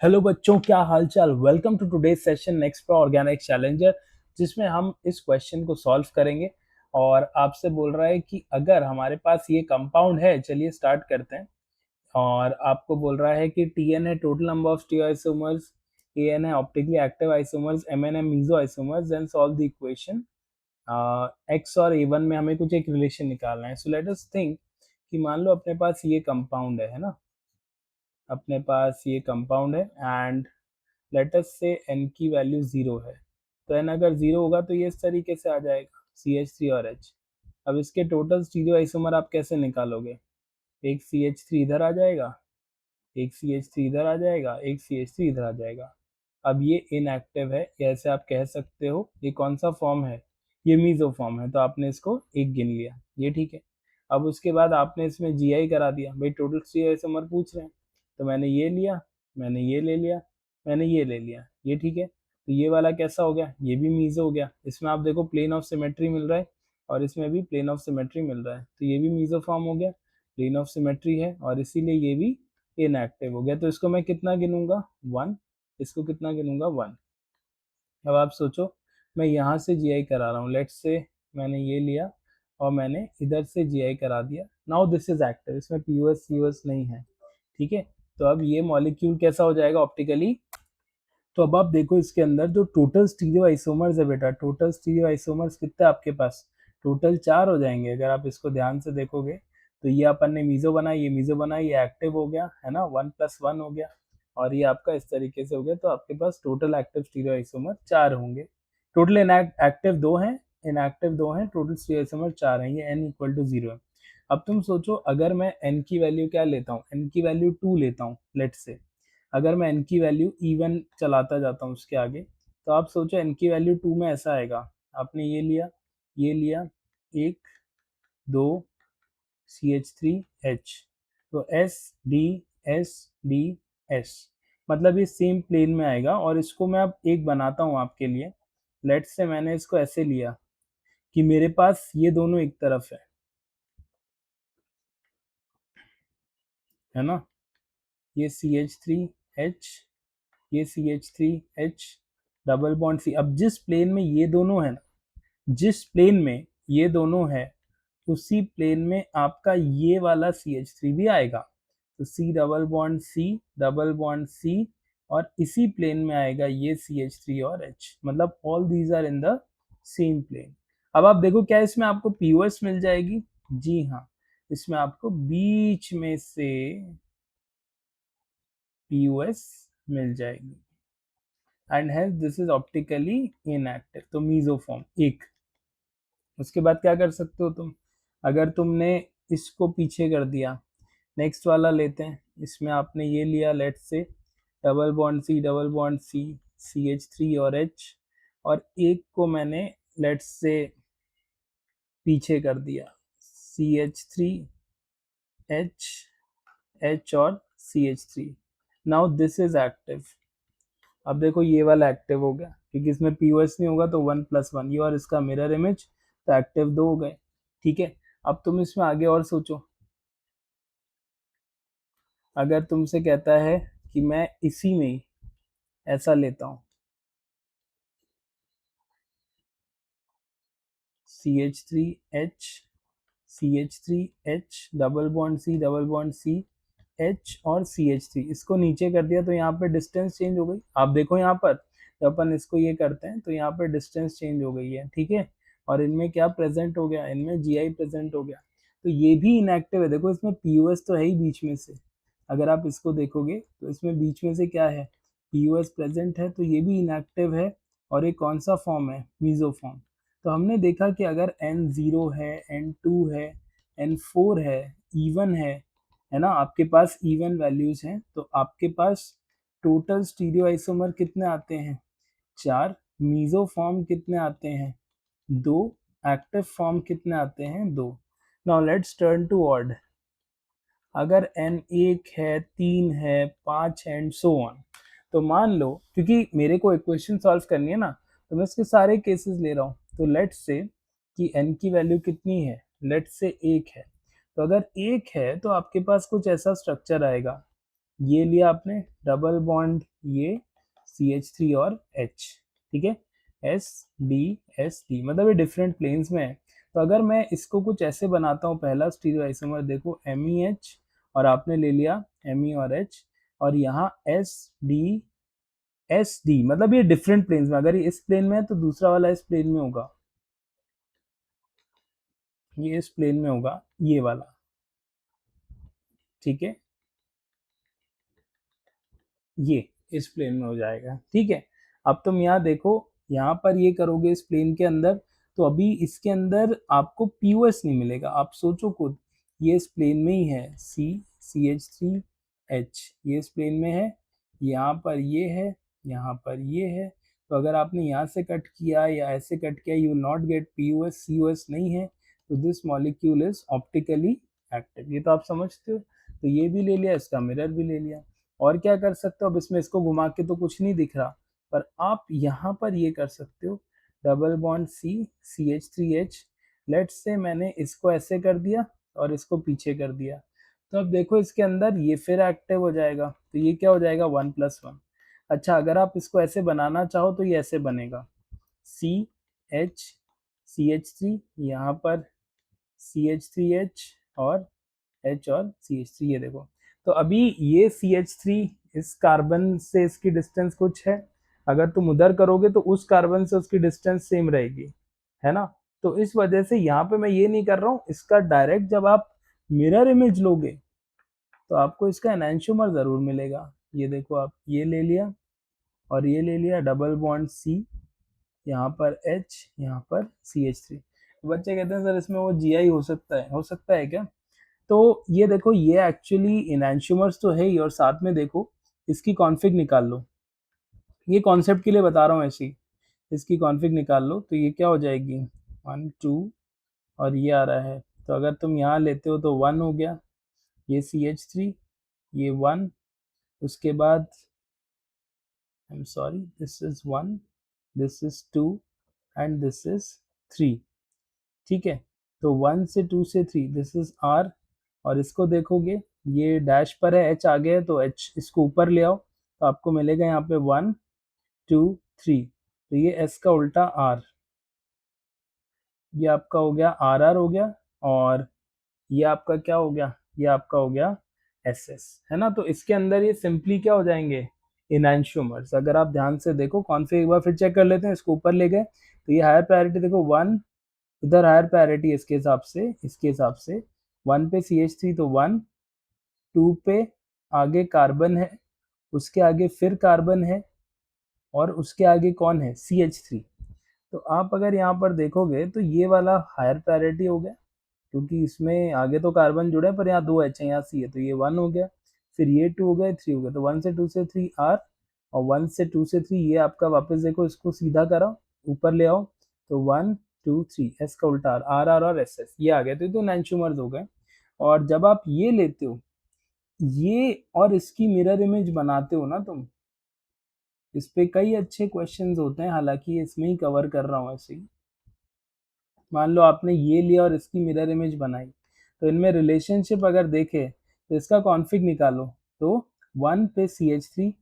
Hello बच्चों, क्या हाल चाल। Welcome to today session next pro organic challenger, जिसमें हम इस क्वेश्चन को सॉल्व करेंगे। और आपसे बोल रहा है कि अगर हमारे पास ये कंपाउंड है, चलिए स्टार्ट करते हैं। और आपको बोल रहा है कि Tn है total number of stereoisomers, An है ऑप्टिकली एक्टिव आइसोमर्स, Mn है meso isomers, then solve the equation. X और A1 में हमें कुछ एक रिलेशन निकालना है। सो लेट अस थिंक कि मान लो अपने पास ये कंपाउंड है ना, अपने पास ये कंपाउंड है एंड लेट अस से n की वैल्यू 0 है। तो n अगर 0 होगा तो ये इस तरीके से आ जाएगा CH3 और H। अब इसके टोटल स्टीरियो आइसोमर आप कैसे निकालोगे? एक CH3 इधर आ जाएगा, एक CH3 इधर आ जाएगा, एक CH3 इधर आ जाएगा। अब ये इनएक्टिव है, ऐसे आप कह सकते हो। ये कौन सा फॉर्म है? ये मीजो फॉर्म है, तो आपने इसको एक गिन लिया, ये ठीक है। अब उसके बाद आपने इसमें GI करा दिया। भाई टोटल स्टीरियो आइसोमर पूछ रहे हैं, तो मैंने ये लिया, मैंने ये ले लिया, मैंने ये ले लिया, ये ठीक है। तो ये वाला कैसा हो गया? ये भी मीजो हो गया। इसमें आप देखो प्लेन ऑफ सिमेट्री मिल रहा है और इसमें भी प्लेन ऑफ सिमेट्री मिल रहा है, तो ये भी मीजो फॉर्म हो गया, प्लेन ऑफ सिमेट्री है और इसीलिए ये भी इनएक्टिव हो गया। तो इसको मैं कितना गिनूंगा? 1। इसको कितना गिनूंगा? 1। अब आप सोचो, मैं यहाँ से GI करा रहा हूँ, लेट्स से मैंने ये लिया और मैंने इधर से GI करा दिया। नाउ दिस इज एक्टिव, इसमें POS COS नहीं है, ठीक है। तो अब ये मॉलिक्यूल कैसा हो जाएगा ऑप्टिकली? तो अब आप देखो इसके अंदर जो टोटल स्टीरियो आइसोमर्स है बेटा, टोटल स्टीरियो आइसोमर्स कितने आपके पास? टोटल 4 हो जाएंगे। अगर आप इसको ध्यान से देखोगे तो ये अपन ने मीजो बनाई, ये मीजो बनाई, ये एक्टिव हो गया है ना, 1+1 हो गया और ये आपका इस तरीके से हो गया। तो आपके पास टोटल एक्टिव स्टीरियो आइसोमर 4 होंगे। टोटल एक्टिव 2 हैं, इनएक्टिव 2 हैं, टोटल स्टीरियो आइसोमर 4 हैं। ये n इक्वल टू 0 है। अब तुम सोचो, अगर मैं n की वैल्यू क्या लेता हूँ? n की वैल्यू 2 लेता हूँ लेट्स से। अगर मैं n की वैल्यू E1 चलाता जाता हूँ उसके आगे, तो आप सोचो n की वैल्यू 2 में ऐसा आएगा। आपने ये लिया, ये लिया, 1 2 CH3H, तो SDSDS, मतलब ये सेम प्लेन में आएगा। और इसको मैं अब एक बनाता हूँ आपके लिए। लेट्स से मैंने इसको ऐसे लिया कि मेरे पास ये दोनों एक तरफ है ना, ये CH3H, ये CH3H, डबल बॉन्ड C। अब जिस प्लेन में ये दोनों है ना, जिस प्लेन में ये दोनों है, उसी प्लेन में आपका ये वाला CH3 भी आएगा। तो C double bond C, double bond C, और इसी प्लेन में आएगा ये CH3 और H, मतलब all these are in the same plane. अब आप देखो, क्या इसमें आपको POS मिल जाएगी? जी हाँ, इसमें आपको बीच में से POS मिल जाएगी and hence this is optically inactive. तो मीजोफॉर्म एक। उसके बाद क्या कर सकते हो तुम? अगर तुमने इसको पीछे कर दिया, नेक्स्ट वाला लेते हैं। इसमें आपने ये लिया let's say double bond C, double bond C, CH3 और H, और एक को मैंने लेट्स से पीछे कर दिया, CH3 H, H और CH3। Now this is active. अब देखो ये वाला एक्टिव हो गया, क्योंकि इसमें POS नहीं होगा तो 1+1, ये और इसका मिरर इमेज, तो एक्टिव 2 हो गए, ठीक है। अब तुम इसमें आगे और सोचो। अगर तुमसे कहता है कि मैं इसी में ही ऐसा लेता हूँ, CH3H, CH3H, double bond C, double bond C, H और CH3, इसको नीचे कर दिया तो यहाँ पे डिस्टेंस चेंज हो गई। आप देखो यहाँ पर जब अपन इसको ये करते हैं तो यहाँ पे डिस्टेंस चेंज हो गई है, ठीक है। और इनमें क्या प्रेजेंट हो गया? इनमें GI प्रेजेंट हो गया। तो ये भी इनएक्टिव है। देखो इसमें POS तो है ही बीच में से, अगर आप इसको देखोगे तो इसमें बीच में से क्या है? POS प्रेजेंट है, तो ये भी इनएक्टिव है। और ये कौन सा फॉर्म है? Meso form. तो हमने देखा कि अगर N0 है, N2 है, N4 है, E1 है ना, आपके पास इवन वैल्यूज हैं, तो आपके पास टोटल स्टीरियो आइसोमर कितने आते हैं? 4। मीजो फॉर्म कितने आते हैं? 2। एक्टिव फॉर्म कितने आते हैं? 2। Now let's turn to odd. अगर n 1 है, 3 है, 5 है एंड सो ऑन, तो मान लो, क्योंकि मेरे को इक्वेशन सॉल्व करनी है ना, तो मैं इसके सारे केसेस ले रहा हूँ। तो लेट्स से कि n की वैल्यू कितनी है? लेट्स से 1 है। तो अगर 1 है तो आपके पास कुछ ऐसा स्ट्रक्चर आएगा। ये लिया आपने, डबल बॉन्ड ये CH3 और H, ठीक है, SD मतलब ये डिफरेंट प्लेन्स में है। तो अगर मैं इसको कुछ ऐसे बनाता हूँ, पहला स्टीरियो आइसोमर देखो MEH और आपने ले लिया Me और H, और यहाँ SD मतलब ये डिफरेंट प्लेन्स में, अगर ये इस प्लेन में है तो दूसरा वाला इस प्लेन में होगा, ये इस प्लेन में होगा ये वाला, ठीक है, ये इस प्लेन में हो जाएगा, ठीक है। अब तुम यहाँ देखो, यहाँ पर ये करोगे इस प्लेन के अंदर, तो अभी इसके अंदर आपको POS नहीं मिलेगा। आप सोचो खुद, ये इस प्लेन में ही है, CH3H ये इस प्लेन में है, यहाँ पर ये है, यहाँ पर ये है। तो अगर आपने यहाँ से कट किया या ऐसे कट किया, you will not gate POS, COS नहीं है, तो this molecule is optically active. ये तो आप समझते हो। तो ये भी ले लिया, इसका मिरर भी ले लिया। और क्या कर सकते हो, अब इसमें इसको घुमा के तो कुछ नहीं दिख रहा, पर आप यहाँ पर ये कर सकते हो, double bond CH3H। Let's say मैंने इसको ऐसे कर दिया और इसको पीछे कर दिया, तो अब देखो इसके अंदर ये फिर एक्टिव हो जाएगा, तो ये क्या हो जाएगा 1+1। अच्छा, अगर आप इसको ऐसे बनाना चाहो तो ये ऐसे बनेगा, CH3, यहाँ पर CH3H और H और CH3, ये देखो। तो अभी ये CH3 इस कार्बन से इसकी डिस्टेंस कुछ है, अगर तुम उधर करोगे तो उस कार्बन से उसकी डिस्टेंस सेम रहेगी, है ना। तो इस वजह से यहाँ पे मैं ये नहीं कर रहा हूँ, इसका डायरेक्ट जब आप मिरर इमेज लोगे तो आपको इसका एनांशियोमर जरूर मिलेगा। ये देखो, आप ये ले लिया और ये ले लिया, डबल बॉन्ड C, यहाँ पर H, यहाँ पर CH3। बच्चे कहते हैं सर इसमें वो GI हो सकता है क्या? तो ये देखो, ये एक्चुअली इनैंशियोमर्स तो है ही, और साथ में देखो इसकी कॉन्फिग निकाल लो, ये कॉन्सेप्ट के लिए बता रहा हूँ ऐसी। इसकी कॉन्फिग निकाल लो तो ये क्या हो जाएगी 1 2, और ये आ रहा है, तो अगर तुम यहाँ लेते हो तो 1 हो गया, ये CH3, ये 1, उसके बाद I am sorry, this is 1, this is 2 and this is 3, ठीक है। तो 1 से 2 से 3 दिस इज R, और इसको देखोगे ये डैश पर है, H आ गया है, तो H इसको ऊपर ले आओ तो आपको मिलेगा यहाँ पे 1 2 3, तो ये S का उल्टा R, ये आपका हो गया RR हो गया, और ये आपका क्या हो गया, ये आपका हो गया SS, है ना। तो इसके अंदर ये सिंपली क्या हो जाएंगे, इनैंशियोमर्स। अगर आप ध्यान से देखो, कॉन्फिग एक बार फिर चेक कर लेते हैं, इसको ऊपर ले गए तो ये हायर प्रायोरिटी देखो 1, इधर हायर प्रायोरिटी इसके हिसाब से 1 पे CH3 तो 1, 2 पे आगे कार्बन है, उसके आगे फिर कार्बन है, और उसके आगे कौन है CH3। तो आप अगर यहाँ पर देखोगे तो ये वाला हायर प्रायोरिटी हो गया, क्योंकि इसमें आगे तो कार्बन जुड़ा है पर यहाँ 2 H है, यहाँ C है, तो ये 1 हो गया, फिर ये 2 हो गया, 3 हो गया, तो 1 से 2 से 3 R, और 1 से 2 से 3 ये आपका, वापस देखो इसको सीधा कराओ, ऊपर ले आओ, तो 1 2 3 S का उल्टा R, R और SS ये आ गया, तो ये तो एनांशियोमर्स हो गए। और जब आप ये लेते हो ये और इसकी मिरर इमेज बनाते हो ना तुम, इस पे कई अच्छे क्वेश्चंस होते हैं, हालांकि इसमें ही कवर कर रहा हूँ ऐसे ही। मान लो आपने ये लिया और इसकी मिरर इमेज बनाई, तो इनमें रिलेशनशिप अगर देखे तो इसका कॉन्फिग निकालो, तो 1 पे CH3,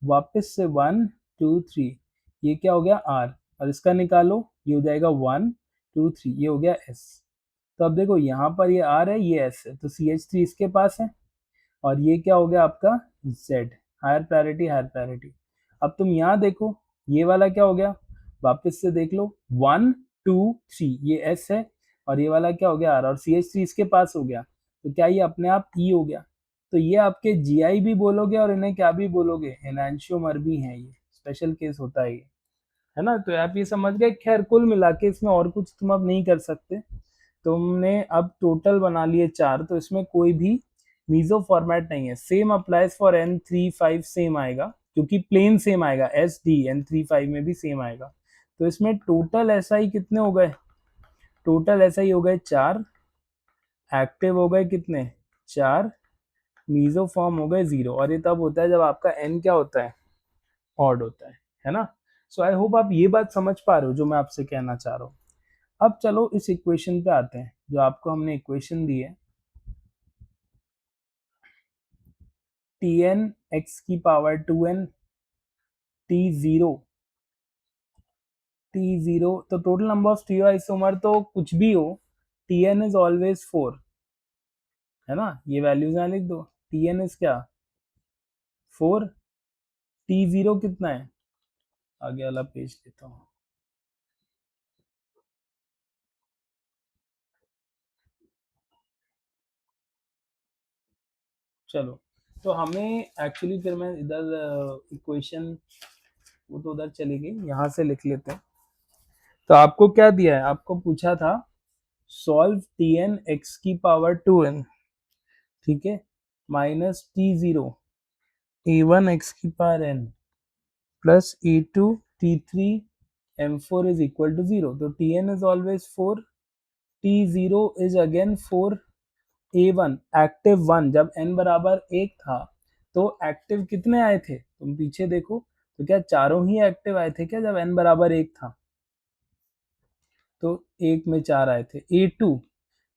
वापस से 1 2 3, ये क्या हो गया R, और इसका निकालो, ये हो जाएगा 1 2 3, ये हो गया S। तो अब देखो यहाँ पर ये R है, ये S है, तो CH3 इसके पास है, और ये क्या हो गया आपका Z, higher priority higher priority. अब तुम यहाँ देखो, ये वाला क्या हो गया, वापस से देख लो 1 2 3, ये S है, और ये वाला क्या हो गया R, और CH3 इसके पास हो गया, तो क्या ये अपने आप E हो गया। तो ये आपके GI भी बोलोगे और इन्हें क्या भी बोलोगे, एनांशियोमर भी हैं, ये स्पेशल केस होता है ये, है ना। तो आप ये समझ गए। खैर कुल मिला के इसमें और कुछ तुम अब नहीं कर सकते, तुमने अब टोटल बना लिए 4, तो इसमें कोई भी मीजो फॉर्मेट नहीं है। Same applies for N35, same आएगा क्योंकि प्लेन सेम आएगा, SD N35 में भी सेम आएगा। तो इसमें टोटल SI कितने हो गए, टोटल SI हो गए 4, एक्टिव हो गए कितने 4, मीजो फॉर्म हो गए 0, और ये तब होता है जब आपका N क्या होता है, ऑड होता है ना। सो आई होप आप ये बात समझ पा रहे हो जो मैं आपसे कहना चाह रहा हूँ। अब चलो इस इक्वेशन पे आते हैं, जो आपको हमने इक्वेशन दी है, Tn x की पावर 2n T0, तो टोटल नंबर ऑफ स्टीरियोआइसोमर तो कुछ भी हो, Tn इज ऑलवेज 4, है ना, ये वैल्यूज यहाँ लिख दो। Tn इज क्या 4, T0 कितना है, आगे वाला पेज लेता हूँ। चलो, तो हमें एक्चुअली फिर मैं इधर इक्वेशन वो तो उधर चली गई, यहाँ से लिख लेते हैं। तो आपको क्या दिया है, आपको पूछा था सॉल्व Tn x की पावर 2n, ठीक है, माइनस T0 A1 x की power n plus A2 T3 M4 is equal to 0। तो Tn is always 4, T0 is again 4, A1 active 1, जब n बराबर 1 था तो एक्टिव कितने आए थे, तुम पीछे देखो, तो क्या चारों ही एक्टिव आए थे क्या जब n बराबर 1 था, तो एक में 4 आए थे। A2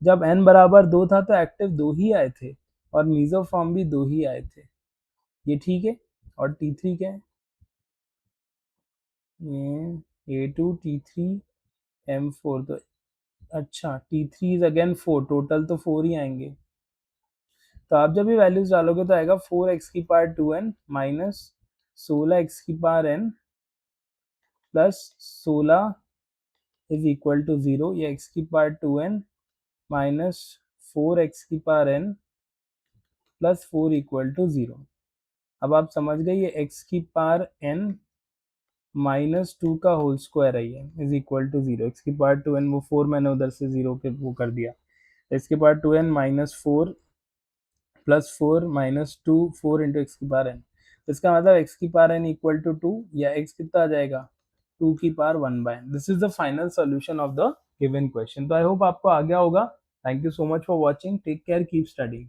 जब n बराबर 2 था तो एक्टिव 2 ही आए थे और मीजोफॉर्म भी 2 ही आए थे, ये ठीक है। और T3 क्या है, ये A2 T3 M4, तो अच्छा T3 इज अगेन 4, टोटल तो 4 ही आएंगे। तो आप जब ये वैल्यूज डालोगे तो आएगा 4x की पावर 2n माइनस 16x की power n plus 16 is equal to 0, ये x की पावर 2n माइनस 4x की power n plus 4 equal to 0। अब आप समझ गए, ये x की पावर n माइनस 2 का होल स्क्वायर है, ये इज इक्वल टू 0, x की पावर 2n, वो 4 मैंने उधर से 0 के वो कर दिया, x की power 2n minus 4 plus 4 minus 2, 4 into x की पावर n, इसका मतलब x की पावर n इक्वल टू 2, या x कितना आ जाएगा 2 की power 1/n। This is the final solution of the given question. तो आई होप आपको आ गया होगा। Thank you so much for watching, take care, keep studying.